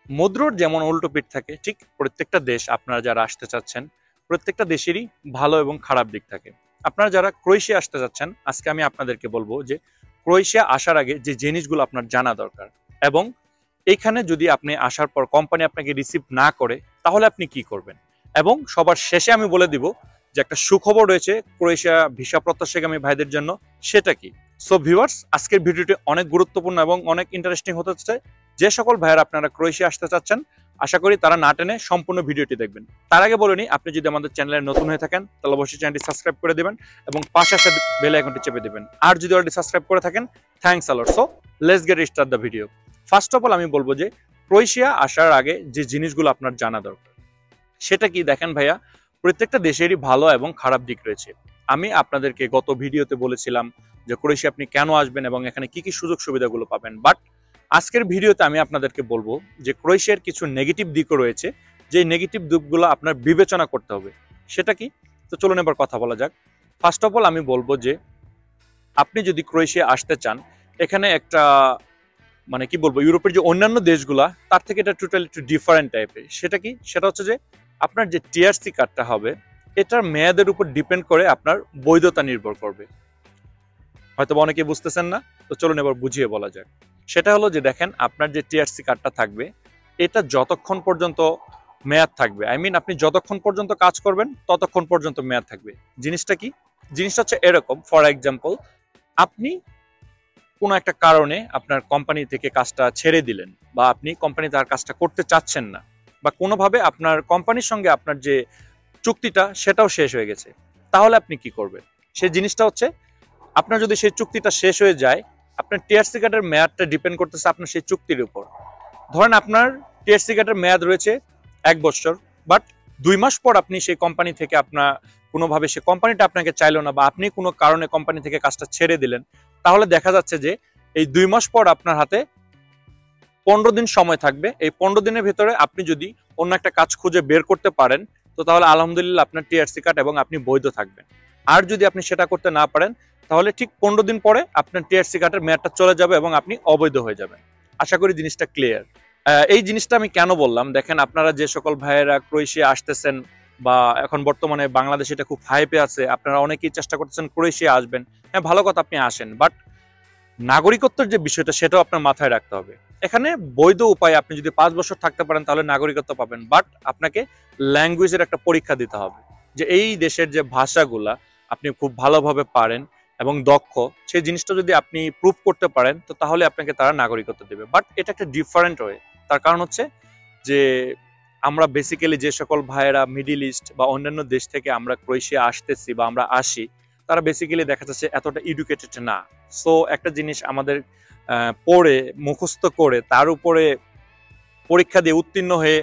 মুদ্রার যেমন উল্টো পিঠ থাকে, ঠিক প্রত্যেকটা দেশ আপনারা যারা আসতে চাচ্ছেন, প্রত্যেকটা দেশেরই ভালো এবং খারাপ দিক থাকে। আপনারা যারা ক্রোয়েশিয়া আসতে চাচ্ছেন, আজকে আমি আপনাদেরকে বলবো যে ক্রোয়েশিয়া আসার আগে যে জিনিসগুলো আপনার জানা দরকার, এবং এইখানে যদি আপনি আসার পর কোম্পানি আপনাকে রিসিভ না করে তাহলে আপনি কি করবেন। এবং সবার শেষে আমি বলে দিব যে একটা সুখবর রয়েছে ক্রোয়েশিয়া ভিসা প্রত্যাশাকামী ভাইদের জন্য, সেটা কি। সো ভিউয়ার্স, আজকের ভিডিওটি অনেক গুরুত্বপূর্ণ এবং অনেক ইন্টারেস্টিং হতে যাচ্ছে। যে সকল ভাইয়ের আপনারা ক্রোয়েশিয়া আসতে চাচ্ছেন, আশা করি তারা না টেনে সম্পূর্ণ ভিডিওটি দেখবেন। তার আগে বলে নিই, আপনি যদি আমাদের চ্যানেলে নতুন হয়ে থাকেন তাহলে অবশ্যই চ্যানেলটি সাবস্ক্রাইব করে দেবেন এবং পাশে আসা বেল আইকনটি চেপে দেবেন। আর যদি অলরেডি সাবস্ক্রাইব করে থাকেন, thanks a lot. So let's get start the video. First of all আমি বলবো যে ক্রোয়েশিয়া আসার আগে যে জিনিসগুলো আপনার জানা দরকার সেটা কি। দেখেন ভাইয়া, প্রত্যেকটা দেশেরই ভালো এবং খারাপ দিক রয়েছে। আমি আপনাদেরকে গত ভিডিওতে বলেছিলাম যে ক্রোয়েশিয়া আপনি কেন আসবেন এবং এখানে কি কি সুযোগ সুবিধাগুলো পাবেন, বাট আজকের ভিডিওতে আমি আপনাদেরকে বলবো যে ক্রোয়েশিয়ার কিছু নেগেটিভ দিকও রয়েছে, যে নেগেটিভ দিকগুলো আপনার বিবেচনা করতে হবে। সেটা কি, তো চলুন এবার কথা বলা যাক। ফার্স্ট অফ অল আমি বলবো যে আপনি যদি ক্রোয়েশিয়া আসতে চান, এখানে একটা মানে কি বলবো, ইউরোপের যে অন্যান্য দেশগুলা তার থেকে এটা টোটালি একটু ডিফারেন্ট টাইপের। সেটা কি, সেটা হচ্ছে যে আপনার যে টিআরসি কার্ডটা হবে, এটার মেয়াদের উপর ডিপেন্ড করে আপনার বৈধতা নির্ভর করবে। হয়তো অনেকে বুঝতেছেন না, তো চলুন এবার বুঝিয়ে বলা যাক। সেটা হলো যে দেখেন, আপনার যে টিআরসি কার্ডটা থাকবে, এটা যতক্ষণ পর্যন্ত মেয়াদ থাকবে, আই মিন আপনি যতক্ষণ পর্যন্ত কাজ করবেন ততক্ষণ পর্যন্ত মেয়াদ থাকবে। জিনিসটা কি, জিনিসটা হচ্ছে এরকম, ফর এক্সাম্পল আপনি কোনো একটা কারণে আপনার কোম্পানি থেকে কাজটা ছেড়ে দিলেন, বা আপনি কোম্পানি তার কাজটা করতে চাচ্ছেন না, বা কোনোভাবে আপনার কোম্পানির সঙ্গে আপনার যে চুক্তিটা সেটাও শেষ হয়ে গেছে, তাহলে আপনি কি করবেন। সেই জিনিসটা হচ্ছে, আপনার যদি সেই চুক্তিটা শেষ হয়ে যায়, আপনার টিআরসি কার্ডের মেয়াদটা ডিপেন্ড করতেছে আপনার সেই চুক্তির উপর। ধরেন আপনার টিআরসি কার্ডের মেয়াদ রয়েছে 1 বছর, বাট 2 মাস পর আপনি সেই কোম্পানি থেকে আপনার কোনোভাবে সে কোম্পানিটা আপনাকে চাইলো না, বা আপনি কোনো কারণে কোম্পানি থেকে কাজটা ছেড়ে দিলেন, তাহলে দেখা যাচ্ছে যে এই 2 মাস পর আপনার হাতে 15 দিন সময় থাকবে। এই 15 দিনের ভেতরে আপনি যদি অন্য একটা কাজ খুঁজে বের করতে পারেন, তো তাহলে আলহামদুলিল্লাহ আপনার টিআরসি কার্ড এবং আপনি বৈধ থাকবেন। আর যদি আপনি সেটা করতে না পারেন, তাহলে ঠিক 15 দিন পরে আপনার টিআরসি কার্ডের মেয়াদটা চলে যাবে এবং আপনি অবৈধ হয়ে যাবেন। আশা করি জিনিসটা ক্লিয়ার। এই জিনিসটা আমি কেন বললাম, দেখেন আপনারা যে সকল ভাইয়েরা ক্রোয়েশিয়া আসতেছেন, বা এখন বর্তমানে বাংলাদেশ এটা খুব হাইপে আছে, আপনারা অনেকেই চেষ্টা করতেছেন ক্রোয়েশিয়া আসবেন। হ্যাঁ, ভালো কথা, আপনি আসেন, বাট নাগরিকত্বের যে বিষয়টা সেটাও আপনার মাথায় রাখতে হবে। এখানে বৈধ উপায়ে আপনি যদি 5 বছর থাকতে পারেন তাহলে নাগরিকত্ব পাবেন, বাট আপনাকে ল্যাঙ্গুয়েজের একটা পরীক্ষা দিতে হবে, যে এই দেশের যে ভাষাগুলা আপনি খুব ভালোভাবে পারেন এবং দক্ষ, সেই জিনিসটা যদি আপনি প্রুভ করতে পারেন, তো তাহলে আপনাকে তারা নাগরিকত্ব দেবে। বাট এটা একটা ডিফারেন্ট হয়ে, তার কারণ হচ্ছে যে আমরা বেসিক্যালি যে সকল ভাইয়েরা মিডিল ইস্ট বা অন্যান্য দেশ থেকে আমরা ক্রোয়েশিয়া আসতেছি বা আমরা আসি, তারা বেসিক্যালি দেখা যাচ্ছে এতটা এডুকেটেড না। সো একটা জিনিস আমাদের পড়ে মুখস্থ করে তার উপরে পরীক্ষা দিয়ে উত্তীর্ণ হয়ে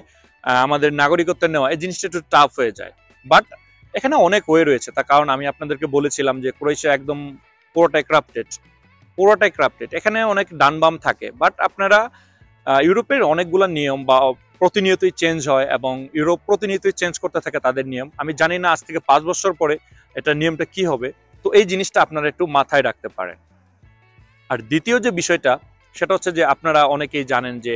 আমাদের নাগরিকত্ব নেওয়া, এই জিনিসটা একটু টাফ হয়ে যায়। বাট এখানে অনেক ওয়ে রয়েছে, তার কারণ আমি আপনাদেরকে বলেছিলাম যে ক্রোয়েশিয়া একদম পুরোটাই ক্রাপ্টেড, পুরোটাই ক্রাপ্টেড। এখানে অনেক ডান বাম থাকে, বাট আপনারা ইউরোপের অনেকগুলো নিয়ম বা প্রতিনিয়তই চেঞ্জ হয়, এবং ইউরোপ প্রতিনিয়তই চেঞ্জ করতে থাকে তাদের নিয়ম। আমি জানি না আজ থেকে 5 বছর পরে এটা নিয়মটা কি হবে, তো এই জিনিসটা আপনারা একটু মাথায় রাখতে পারেন। আর দ্বিতীয় যে বিষয়টা, সেটা হচ্ছে যে আপনারা অনেকেই জানেন যে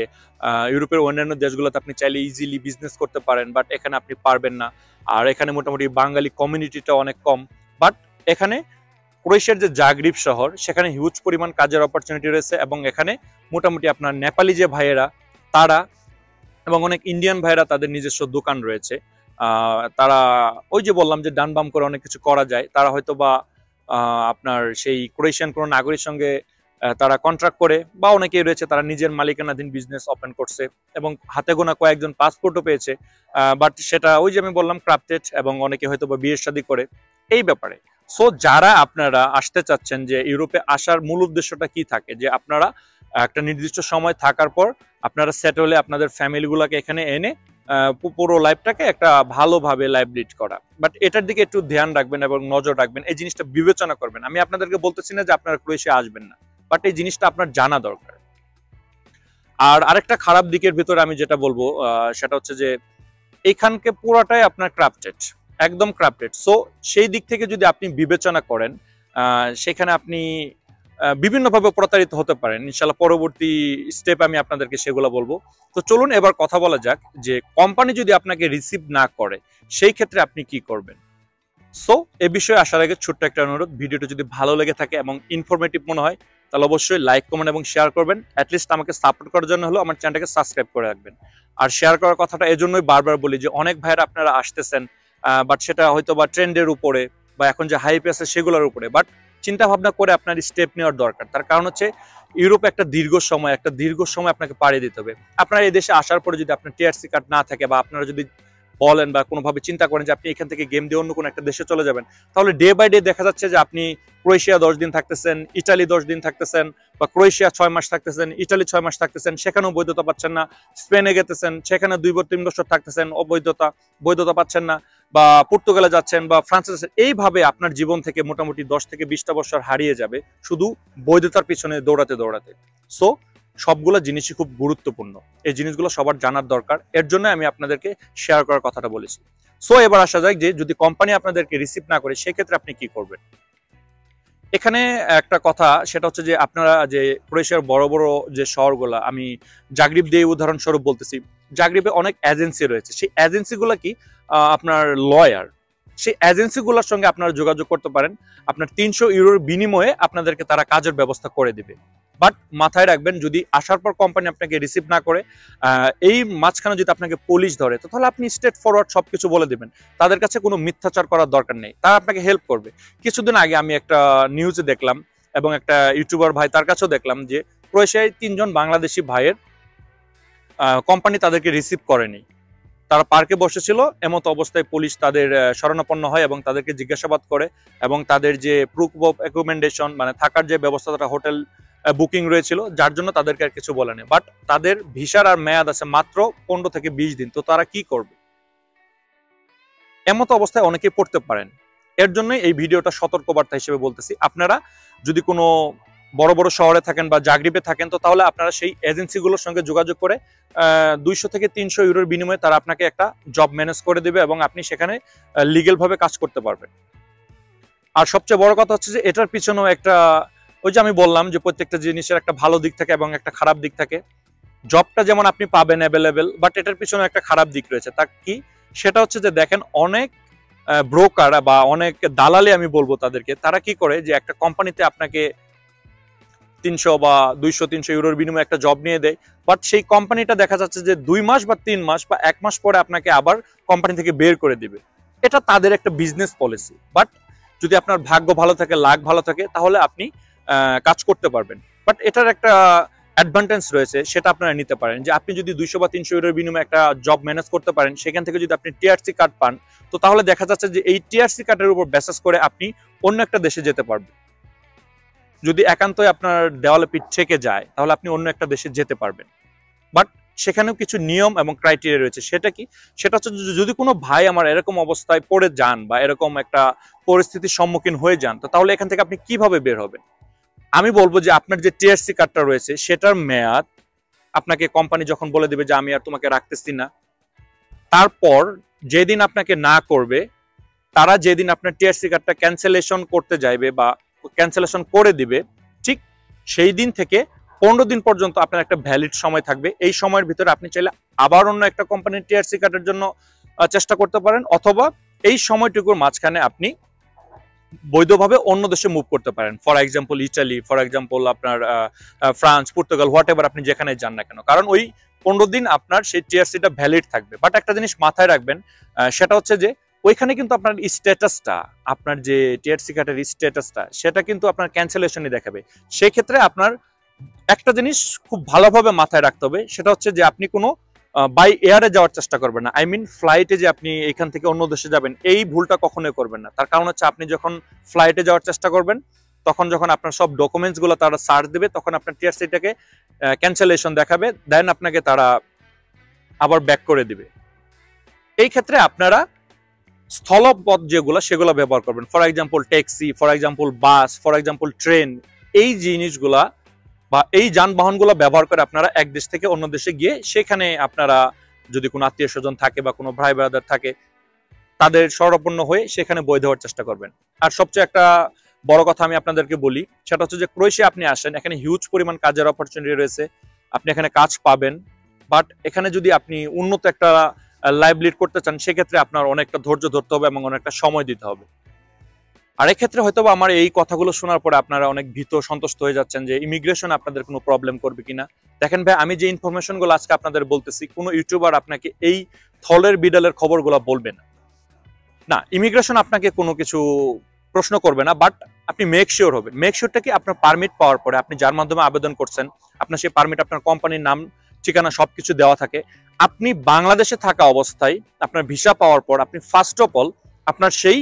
ইউরোপের অন্যান্য দেশগুলোতে আপনি চাইলে ইজিলি বিজনেস করতে পারেন, বাট এখানে আপনি পারবেন না। আর এখানে মোটামুটি বাঙালি কমিউনিটিটা অনেক কম। বাট এখানে ক্রোয়েশিয়ার যে জাগরিব শহর, সেখানে হিউজ পরিমাণ কাজের অপরচুনিটি রয়েছে, এবং এখানে মোটামুটি আপনার নেপালি যে ভাইয়েরা তারা, এবং অনেক ইন্ডিয়ান ভাইয়েরা, তাদের নিজস্ব দোকান রয়েছে। তারা ওই যে বললাম যে ডান বাম করে অনেক কিছু করা যায়, তারা হয়তো বা আপনার সেই ক্রোয়েশিয়ান কোনো নাগরিকের সঙ্গে তারা কন্ট্রাক্ট করে, বা অনেকেই রয়েছে তারা নিজের মালিকানাধীন বিজনেস ওপেন করছে, এবং হাতে গোনা কয়েকজন পাসপোর্টও পেয়েছে। বাট সেটা ওই যে আমি বললাম ক্রাফটেড, এবং অনেকে হয়তো বা বিয়ের শাদী করে এই ব্যাপারে। সো যারা আপনারা আসতে চাচ্ছেন, যে ইউরোপে আসার মূল উদ্দেশ্যটা কি থাকে, যে আপনারা একটা নির্দিষ্ট সময় থাকার পর আপনারা সেট হলে আপনাদের ফ্যামিলিগুলোকে এখানে এনে পুরো লাইফটাকে একটা ভালোভাবে লাইফ লিড করা। বাট এটার দিকে একটু ধ্যান রাখবেন এবং নজর রাখবেন, এই জিনিসটা বিবেচনা করবেন। আমি আপনাদেরকে বলতেছি না যে আপনারা ক্রোয়েশিয়া আসবেন না, বাট এই জিনিসটা আপনার জানা দরকার। আর আরেকটা খারাপ দিকের ভিতরে আমি যেটা বলবো, সেটা হচ্ছে যে এইখানকে পুরোটাই আপনার ক্রাফটেড, একদম ক্রাফটেড। সো সেই দিক থেকে যদি আপনি বিবেচনা করেন, সেখানে আপনি বিভিন্নভাবে প্রতারিত হতে পারেন। ইনশাল্লাহ পরবর্তী স্টেপ আমি আপনাদেরকে সেগুলো বলবো। তো চলুন এবার কথা বলা যাক যে কোম্পানি যদি আপনাকে রিসিভ না করে সেই ক্ষেত্রে আপনি কি করবেন। সো এ বিষয়ে আসার আগে ছোট্ট একটা অনুরোধ, ভিডিওটা যদি ভালো লেগে থাকে এবং ইনফরমেটিভ মনে হয় তাহলে অবশ্যই লাইক, কমেন্ট এবং শেয়ার করবেন। অ্যাটলিস্ট আমাকে সাপোর্ট করার জন্য হলো আমার চ্যানেলটাকে সাবস্ক্রাইব করে রাখবেন। আর শেয়ার করার কথাটা এজন্যই বারবার বলি যে অনেক ভাইয়েরা আপনারা আসতেছেন, বাট সেটা হয়তো বা ট্রেন্ডের উপরে বা এখন যে হাইপ আছে সেগুলোর উপরে, বাট চিন্তা ভাবনা করে আপনার স্টেপ নেওয়ার দরকার। তার কারণ হচ্ছে ইউরোপে একটা দীর্ঘ সময় আপনাকে পাড়ি দিতে হবে। আপনার এই দেশে আসার পরে যদি আপনার টিআরসি কার্ড না থাকে বা আপনারা যদি বলেন বা কোনোভাবে চিন্তা করেন যে আপনি এখান থেকে গেম দিয়ে অন্য কোনো একটা দেশে চলে যাবেন, তাহলে ডে বাই ডে দেখা যাচ্ছে যে আপনি ক্রোয়েশিয়া 10 দিন থাকতেছেন, ইটালি 10 দিন থাকতেছেন, বা ক্রোয়েশিয়া 6 মাস থাকতেছেন, ইটালি 6 মাস থাকতেছেন, সেখানেও বৈধতা পাচ্ছেন না। স্পেনে গেতেছেন, সেখানে 2-3 বছর থাকতেছেন, বৈধতা পাচ্ছেন না। বা পর্তুগালে যাচ্ছেন বা ফ্রান্সে যাচ্ছেন, এইভাবে আপনার জীবন থেকে মোটামুটি 10 থেকে 20টা বছর হারিয়ে যাবে শুধু বৈধতার পিছনে দৌড়াতে। সো সবগুলো জিনিসই খুব গুরুত্বপূর্ণ, এই জিনিসগুলো সবার জানার দরকার। এর জন্য আমি আপনাদেরকে শেয়ার করার কথাটা বলেছি। সো এবার আসা যাক যে যদি কোম্পানি আপনাদেরকে রিসিভ না করে সেক্ষেত্রে আপনি কি করবেন। এখানে একটা কথা, সেটা হচ্ছে যে আপনারা যে ক্রোয়েশিয়ার বড় বড় যে শহরগুলো, আমি জাগ্রিব দিয়ে উদাহরণস্বরূপ বলতেছি, জাগ্রিবে অনেক এজেন্সি রয়েছে। সেই এজেন্সিগুলো কি আপনার লয়ার, সেই এজেন্সিগুলোর সঙ্গে আপনারা যোগাযোগ করতে পারেন। আপনার 300 ইউরোর বিনিময়ে আপনাদেরকে তারা কাজের ব্যবস্থা করে দিবে। বাট মাথায় রাখবেন, যদি আসার পর কোম্পানি আপনাকে রিসিভ না করে, এই মাঝখানে যদি আপনাকে পুলিশ ধরে, তো তাহলে আপনি স্ট্রেট ফরওয়ার্ড সবকিছু বলে দিবেন। তাদের কাছে কোনো মিথ্যাচার করার দরকার নেই, তারা আপনাকে হেল্প করবে। কিছুদিন আগে আমি একটা নিউজে দেখলাম এবং একটা ইউটিউবার ভাই তার কাছেও দেখলাম যে ক্রোয়েশিয়ায় 3 জন বাংলাদেশি ভাইয়ের কোম্পানি তাদেরকে রিসিভ করেনি। তারা পার্কে বসেছিল, এমতো অবস্থায় পুলিশ তাদের শরণাপন্ন হয় এবং তাদেরকে জিজ্ঞাসাবাদ করে এবং তাদের যে প্রুফ অফ অ্যাকোমোডেশন, মানে থাকার যে ব্যবস্থা, তারা হোটেল বুকিং রয়েছিল, যার জন্য তাদেরকে আর কিছু বলেনি। বাট তাদের ভিসার আর মেয়াদ আছে মাত্র 15 থেকে 20 দিন। তো তারা কি করবে? এমতো অবস্থায় অনেকেই পড়তে পারেন। এর জন্যই এই ভিডিওটা সতর্কবার্তা হিসেবে বলতেছি। আপনারা যদি কোনো বড় বড় শহরে থাকেন বা জাগরিবে থাকেন, তো তাহলে আপনারা সেই এজেন্সিগুলোর সঙ্গে যোগাযোগ করে 200 থেকে 300 ইউরোর বিনিময়ে তারা আপনাকে একটা জব ম্যানেজ করে দিবে এবং আপনি সেখানে লিগেল ভাবে কাজ করতে পারবেন। আর সবচেয়ে বড় কথা হচ্ছে যে এটার পিছনেও একটা, ওই যে আমি বললাম যে প্রত্যেকটা জিনিসের একটা ভালো দিক থাকে এবং একটা খারাপ দিক থাকে। জবটা যেমন আপনি পাবেন অ্যাভেলেবেল, বাট এটার পিছনে একটা খারাপ দিক রয়েছে। তা কি? সেটা হচ্ছে যে দেখেন, অনেক ব্রোকার বা অনেক দালালি আমি বলবো তাদেরকে, তারা কি করে যে একটা কোম্পানিতে আপনাকে 300 বা 200-300 ইউরোর বিনিময়ে একটা জব নিয়ে দেয়, বাট সেই কোম্পানিটা দেখা যাচ্ছে যে 2 মাস বা 3 মাস বা 1 মাস পরে আপনাকে আবার কোম্পানি থেকে বের করে দিবে। এটা তাদের একটা বিজনেস পলিসি। বাট যদি আপনার ভাগ্য ভালো থাকে, লাক ভালো থাকে, তাহলে আপনি কাজ করতে পারবেন। বাট এটার একটা অ্যাডভান্টেজ রয়েছে, সেটা আপনারা নিতে পারেন। যে আপনি যদি 200 বা 300 ইউরোর বিনিময়ে একটা জব ম্যানেজ করতে পারেন, সেখান থেকে যদি আপনি টিআরসি কার্ড পান, তো তাহলে দেখা যাচ্ছে যে এই টিআরসি কার্ডের উপর বেসিস করে আপনি অন্য একটা দেশে যেতে পারবেন। যদি একান্তই আপনার দেওয়ালে পিঠ থেকে যায়, তাহলে আপনি অন্য একটা দেশে যেতে পারবেন। বাট সেখানেও কিছু নিয়ম এবং ক্রাইটেরিয়া রয়েছে। সেটা কি? সেটা হচ্ছে যদি কোনো ভাই আমার এরকম অবস্থায় পড়ে যান বা এরকম একটা পরিস্থিতির সম্মুখীন হয়ে যান, তো তাহলে এখান থেকে আপনি কিভাবে বের হবেন? আমি বলবো যে আপনার যে টিআরসি কার্ডটা রয়েছে সেটার মেয়াদ আপনাকে কোম্পানি যখন বলে দেবে যে আমি আর তোমাকে রাখতেছি না, তারপর যেদিন আপনাকে না করবে, তারা যেদিন আপনার টিআরসি কার্ডটা ক্যান্সেলেশন করতে যাইবে বা ক্যান্সেলেশন করে দিবে, ঠিক সেই দিন থেকে 15 দিন পর্যন্ত আপনার একটা ভ্যালিড সময় থাকবে। এই সময়ের ভিতরে আপনি চাইলে আবার অন্য একটা কোম্পানির টিআরসি কার্ডের জন্য চেষ্টা করতে পারেন, অথবা এই সময়টুকুর মাঝখানে আপনি বৈধভাবে অন্য দেশে মুভ করতে পারেন। For example Italy, for example আপনার ফ্রান্স, পর্তুগাল, হোয়াট এভার, আপনি যেখানে যান না কেন, কারণ ওই 15 দিন আপনার সেই টিআরসিটা ভ্যালিড থাকবে। বাট একটা জিনিস মাথায় রাখবেন, সেটা হচ্ছে যে ওইখানে কিন্তু আপনার স্ট্যাটাসটা, আপনার যে টিআরসি কার্ডের স্ট্যাটাসটা, সেটা কিন্তু আপনার ক্যান্সেলেশনই দেখাবে। সেই ক্ষেত্রে আপনার একটা জিনিস খুব ভালোভাবে মাথায় রাখতে হবে, সেটা হচ্ছে যে আপনি কোনো বাই এয়ারে যাওয়ার চেষ্টা করবেন না। আই মিন ফ্লাইটে যে আপনি এখান থেকে অন্য দেশে যাবেন, এই ভুলটা কখনোই করবেন না। তার কারণ হচ্ছে আপনি যখন ফ্লাইটে যাওয়ার চেষ্টা করবেন, তখন যখন আপনার সব ডকুমেন্টস গুলো তারা সার্চ দেবে, তখন আপনার টিআরসিটাকে ক্যান্সেলেশন দেখাবে, দেন আপনাকে তারা আবার ব্যাক করে দিবে। এই ক্ষেত্রে আপনারা স্থলপথ যেগুলো সেগুলো ব্যবহার করবেন। For example taxi, for example bus, for example train, এই জিনিসগুলা বা এই যানবাহনগুলো ব্যবহার করে আপনারা এক দেশ থেকে অন্য দেশে গিয়ে সেখানে আপনারা যদি কোনো আত্মীয় স্বজন থাকে বা কোনো ভাই ব্রাদার থাকে, তাদের শরণাপন্ন হয়ে সেখানে বই দেওয়ার চেষ্টা করবেন। আর সবচেয়ে একটা বড় কথা আমি আপনাদেরকে বলি, সেটা হচ্ছে যে ক্রোয়েশিয়া আপনি আসেন, এখানে হিউজ পরিমাণ কাজের অপরচুনিটি রয়েছে, আপনি এখানে কাজ পাবেন। বাট এখানে যদি আপনি উন্নত একটা লাইফ লিড করতে চান, সেক্ষেত্রে আপনার অনেকটা ধৈর্য ধরতে হবে এবং অনেকটা সময় দিতে হবে। আর এক্ষেত্রে হয়তো আমার এই কথাগুলো শোনার পরে আপনারা অনেক ভীত সন্তুষ্ট হয়ে যাচ্ছেন যে ইমিগ্রেশন আপনাদের কোনো প্রবলেম করবে কিনা। দেখেন ভাই, আমি যে ইনফরমেশনগুলো আজকে আপনাদের বলতেছি, কোনো ইউটিউবার আপনাকে এই থলের বিড়ালের খবরগুলো বলবে না। না, ইমিগ্রেশন আপনাকে কোনো কিছু প্রশ্ন করবে না, বাট আপনি মেক শিওর হবেন। মেক শিওরটা কি, আপনার পারমিট পাওয়ার পরে আপনি যার মাধ্যমে আবেদন করছেন, আপনার সেই পারমিট, আপনার কোম্পানির নাম, ঠিকানা সবকিছু দেওয়া থাকে। আপনি বাংলাদেশে থাকা অবস্থায় আপনার ভিসা পাওয়ার পর আপনি ফার্স্ট অফ অল আপনার সেই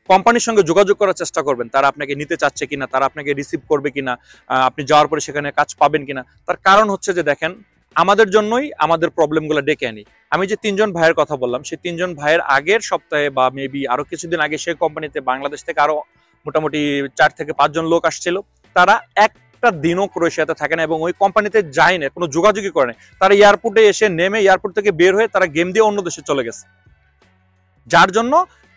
কোম্পানির সঙ্গে যোগাযোগ করার চেষ্টা করবেন, তারা আপনাকে নিতে চাচ্ছে কিনা, তারা আপনাকে রিসিভ করবে কিনা, আপনি যাওয়ার পরে সেখানে কাজ পাবেন কিনা। তার কারণ হচ্ছে যে দেখেন, আমাদের জন্যই আমাদের প্রবলেমগুলো ডেকে আনি। আমি যে 3জন ভাইয়ের কথা বললাম, সেই 3জন ভাইয়ের আগের সপ্তাহে বা মেবি আরো কিছুদিন আগে সেই কোম্পানিতে বাংলাদেশ থেকে আরো মোটামুটি 4 থেকে 5 জন লোক আসছিল। তারা একটা দিনও ক্রোয়েশিয়াতে থাকে না এবং ওই কোম্পানিতে যায় না, কোনো যোগাযোগই করে না। তারা এয়ারপোর্টে এসে নেমে এয়ারপোর্ট থেকে বের হয়ে তারা গেম দিয়ে অন্য দেশে চলে গেছে, যার জন্য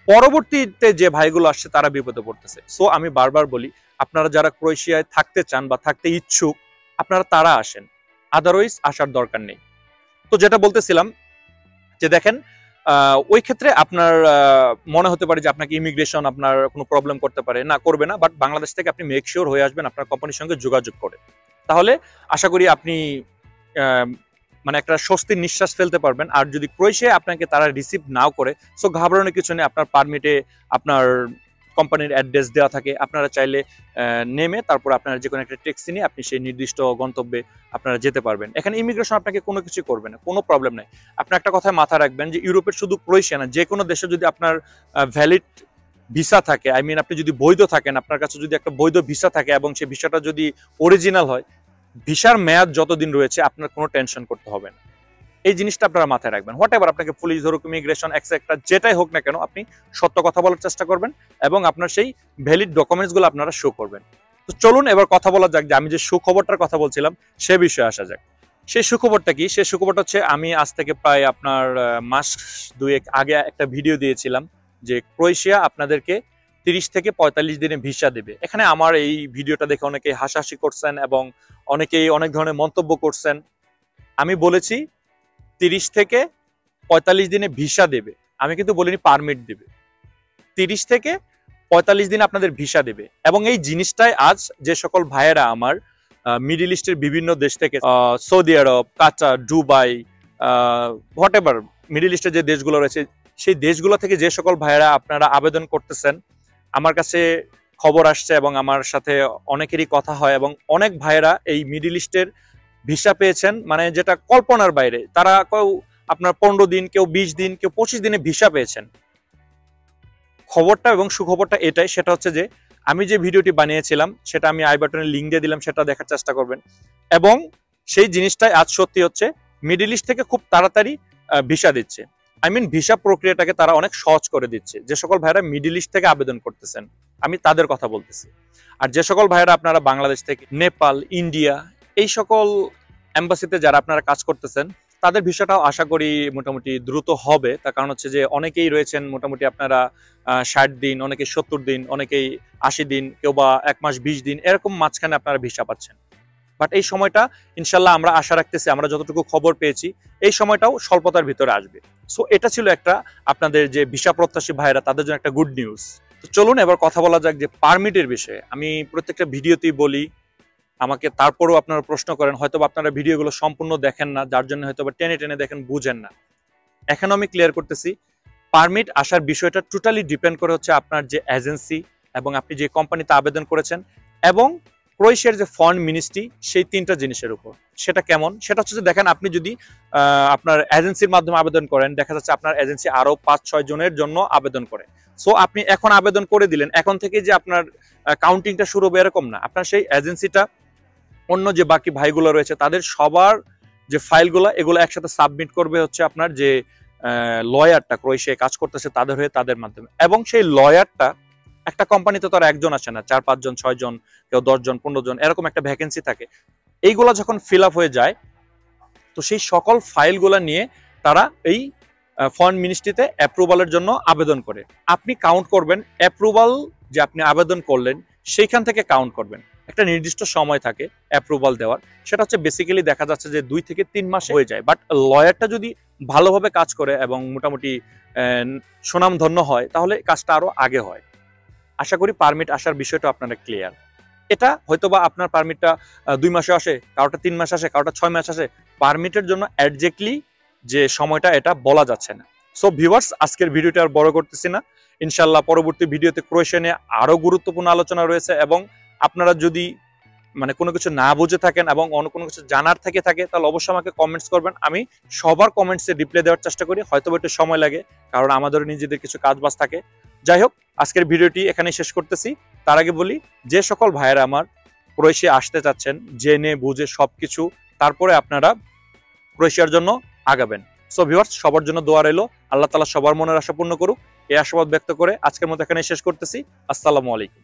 পরবর্তীতে যে ভাইগুলো আসছে তারা বিপদে পড়তেছে। সো আমি বারবার বলি, আপনারা যারা ক্রোয়েশিয়ায় থাকতে চান বা থাকতে ইচ্ছুক, আপনারা তারা আসেন, আদারওয়াইজ আসার দরকার নেই। তো যেটা বলতেছিলাম যে দেখেন, ওই ক্ষেত্রে আপনার মনে হতে পারে যে আপনাকে ইমিগ্রেশন আপনার কোনো প্রবলেম করতে পারে, না করবে না। বাট বাংলাদেশ থেকে আপনি মেক শিওর হয়ে আসবেন আপনার কোম্পানির সঙ্গে যোগাযোগ করে, তাহলে আশা করি আপনি মানে একটা স্বস্তির নিঃশ্বাস ফেলতে পারবেন। আর যদি ক্রোয়েশিয়া আপনাকে তারা রিসিভ নাও করে, সো ঘাবড়ানোর কিছু নেই। আপনার পারমিটে আপনার কোম্পানির অ্যাড্রেস দেওয়া থাকে, আপনারা চাইলে নেমে তারপর আপনার যে কোনো একটা ট্যাক্সি নিয়ে আপনি সেই নির্দিষ্ট গন্তব্যে আপনারা যেতে পারবেন। এখানে ইমিগ্রেশন আপনাকে কোনো কিছু করবে না, কোনো প্রবলেম নাই। আপনি একটা কথা মাথায় রাখবেন যে ইউরোপের শুধু ক্রোয়েশিয়া না, যে কোনো দেশে যদি আপনার ভ্যালিড ভিসা থাকে, আই মিন আপনি যদি বৈধ থাকেন, আপনার কাছে যদি একটা বৈধ ভিসা থাকে এবং সেই ভিসাটা যদি অরিজিনাল হয়, ভিসার মেয়াদ যতদিন রয়েছে আপনার কোনো টেনশন করতে হবে না। এই জিনিসটা আপনারা মাথায় রাখবেন। হোয়াট এভার আপনাকে পুলিশ ধরুক, ইমিগ্রেশন, এক্সেট্রা যেটাই হোক না কেন, আপনি সত্য কথা বলার চেষ্টা করবেন এবং আপনার সেই ভ্যালিড ডকুমেন্টসগুলো আপনারা শো করবেন। তো চলুন এবার কথা বলা যাক যে আমি যে সুখবরটার কথা বলছিলাম সে বিষয়ে আসা যাক। সেই সুখবরটা কি? সেই সুখবরটা হচ্ছে, আমি আজ থেকে প্রায় আপনার মাস 2 আগে একটা ভিডিও দিয়েছিলাম যে ক্রোয়েশিয়া আপনাদেরকে 30 থেকে 45 দিনে ভিসা দেবে। এখানে আমার এই ভিডিওটা দেখে অনেকেই হাসাহাসি করছেন এবং অনেকেই অনেক ধরনের মন্তব্য করছেন। আমি বলেছি 30 থেকে 45 দিনে ভিসা দেবে, আমি কিন্তু বলিনি পারমিট দেবে। 30 থেকে 45 দিন আপনাদের ভিসা দেবে। এবং এই জিনিসটাই আজ যে সকল ভাইয়েরা আমার মিডল ইস্টের বিভিন্ন দেশ থেকে, Saudi Arab, Qatar, Dubai, what ever middle ইস্টের যে দেশগুলো রয়েছে, সেই দেশগুলো থেকে যে সকল ভাইয়েরা আপনারা আবেদন করতেছেন, আমার কাছে খবর আসছে এবং আমার সাথে অনেকেরই কথা হয় এবং অনেক ভাইয়েরা এই মিডল ইস্টের ভিসা পেয়েছেন, মানে যেটা কল্পনার বাইরে। তারা কেউ আপনার 15 দিন, কেউ 20 দিন, কেউ 25 দিনে ভিসা পেয়েছেন। খবরটা এবং সুখবরটা এটাই, সেটা হচ্ছে যে আমি যে ভিডিওটি বানিয়েছিলাম সেটা আমি আই বাটনে লিঙ্ক দিয়ে দিলাম, সেটা দেখার চেষ্টা করবেন। এবং সেই জিনিসটাই আজ সত্যি হচ্ছে, মিডল ইস্ট থেকে খুব তাড়াতাড়ি ভিসা দিচ্ছে। আই মিন ভিসা প্রক্রিয়াটাকে তারা অনেক সহজ করে দিচ্ছে। যে সকল ভাইরা মিডল ইস্ট থেকে আবেদন করতেছেন, আমি তাদের কথা বলতেছি। আর যে সকল ভাইরা আপনারা বাংলাদেশ থেকে, নেপাল, ইন্ডিয়া, এই সকল এম্বাসিতে যারা আপনারা কাজ করতেছেন, তাদের ভিসাটাও আশা করি মোটামুটি দ্রুত হবে। তার কারণ হচ্ছে যে অনেকেই রয়েছেন মোটামুটি আপনারা 60 দিন, অনেকেই 70 দিন, অনেকেই 80 দিন, কেউ বা 1 মাস 20 দিন, এরকম মাঝখানে আপনারা ভিসা পাচ্ছেন। বাট এই সময়টা ইনশাল্লাহ আমরা আশা রাখতেছি, আমরা যতটুকু খবর পেয়েছি এই সময়টাও স্বল্পতার ভিতরে আসবে। সো এটা ছিল একটা আপনাদের যে ভিসা প্রত্যাশী ভাইরা তাদের জন্য একটা গুড নিউজ। তো চলুন এবার কথা বলা যাক যে পারমিটের বিষয়ে। আমি প্রত্যেকটা ভিডিওতেই বলি, আমাকে তারপরেও আপনারা প্রশ্ন করেন, হয়তো আপনারা ভিডিওগুলো সম্পূর্ণ দেখেন না, যার জন্য হয়তো টেনে টেনে দেখেন, বুঝেন না। এখন আমি ক্লিয়ার করতেছি, পারমিট আসার বিষয়টা টোটালি ডিপেন্ড করে হচ্ছে আপনার যে এজেন্সি এবং আপনি যে কোম্পানিতে আবেদন করেছেন এবং ক্রোয়েশিয়ার যে ফরেন মিনিস্ট্রি, সেই 3টা জিনিসের উপর। সেটা কেমন? সেটা হচ্ছে যে দেখেন, আপনি যদি আপনার এজেন্সির মাধ্যমে আবেদন করেন, দেখা যাচ্ছে আপনার এজেন্সি আরো 5-6 জনের জন্য আবেদন করে। সো আপনি এখন আবেদন করে দিলেন, এখন থেকে যে আপনার কাউন্টিংটা শুরু হবে এরকম না। আপনার সেই এজেন্সিটা অন্য যে বাকি ভাইগুলো রয়েছে তাদের সবার যে ফাইলগুলো, এগুলো একসাথে সাবমিট করবে হচ্ছে আপনার যে লয়ারটা ক্রোয়েশিয়ায় কাজ করতেছে তাদের হয়ে, তাদের মাধ্যমে। এবং সেই লয়ারটা, একটা কোম্পানিতে তো আর একজন আসে না, 4-5 জন, 6 জন, কেউ 10 জন, 15 জন, এরকম একটা ভ্যাকেন্সি থাকে। এইগুলা যখন ফিল আপ হয়ে যায়, তো সেই সকল ফাইলগুলো নিয়ে তারা এই ফরেন মিনিস্ট্রিতে অ্যাপ্রুভালের জন্য আবেদন করে। আপনি কাউন্ট করবেন অ্যাপ্রুভাল যে আপনি আবেদন করলেন সেইখান থেকে কাউন্ট করবেন। একটা নির্দিষ্ট সময় থাকে অ্যাপ্রুভাল দেওয়ার, সেটা হচ্ছে বেসিক্যালি দেখা যাচ্ছে যে 2 থেকে 3 মাস হয়ে যায়। বাট লয়ারটা যদি ভালোভাবে কাজ করে এবং মোটামুটি সুনামধন্য হয় তাহলে কাজটা আরো আগে হয়। আশা করি পারমিট আসার বিষয়টা আপনারা ক্লিয়ার। এটা হয়তোবা আপনার পারমিটটা 2 মাসে আসে, কারোটা 3 মাস আসে, কারোটা 6 মাস আসে। পারমিটের জন্য একজ্যাক্টলি যে সময়টা এটা বলা যাচ্ছে না। সো ভিউয়ার্স, আজকের ভিডিওটা আর বড় করতেছি না। ইনশাআল্লাহ পরবর্তী ভিডিওতে ক্রোয়েশিয়া নিয়ে আরো গুরুত্বপূর্ণ আলোচনা রয়েছে, এবং আপনারা যদি মানে কোনো কিছু না বুঝে থাকেন এবং অন্য কোনো কিছু জানার থেকে থাকে তাহলে অবশ্যই আমাকে কমেন্টস করবেন। আমি সবার কমেন্টসে রিপ্লাই দেওয়ার চেষ্টা করি, হয়তো একটু সময় লাগে কারণ আমাদের নিজেদের কিছু কাজবাজ থাকে। যাই হোক, আজকের ভিডিওটি এখানেই শেষ করতেছি। তার আগে বলি, যে সকল ভাইয়েরা আমার ক্রোয়েশিয়া আসতে চাচ্ছেন জেনে বুঝে সবকিছু, তারপরে আপনারা ক্রোয়েশিয়ার জন্য আগাবেন। সো ভিউয়ার্স, সবার জন্য দোয়া রইল, আল্লাহ তাআলা সবার মনের আশা পূর্ণ করুক। এই আশাবাদ ব্যক্ত করে আজকের মতো এখানে শেষ করতেছি। আসসালামু আলাইকুম।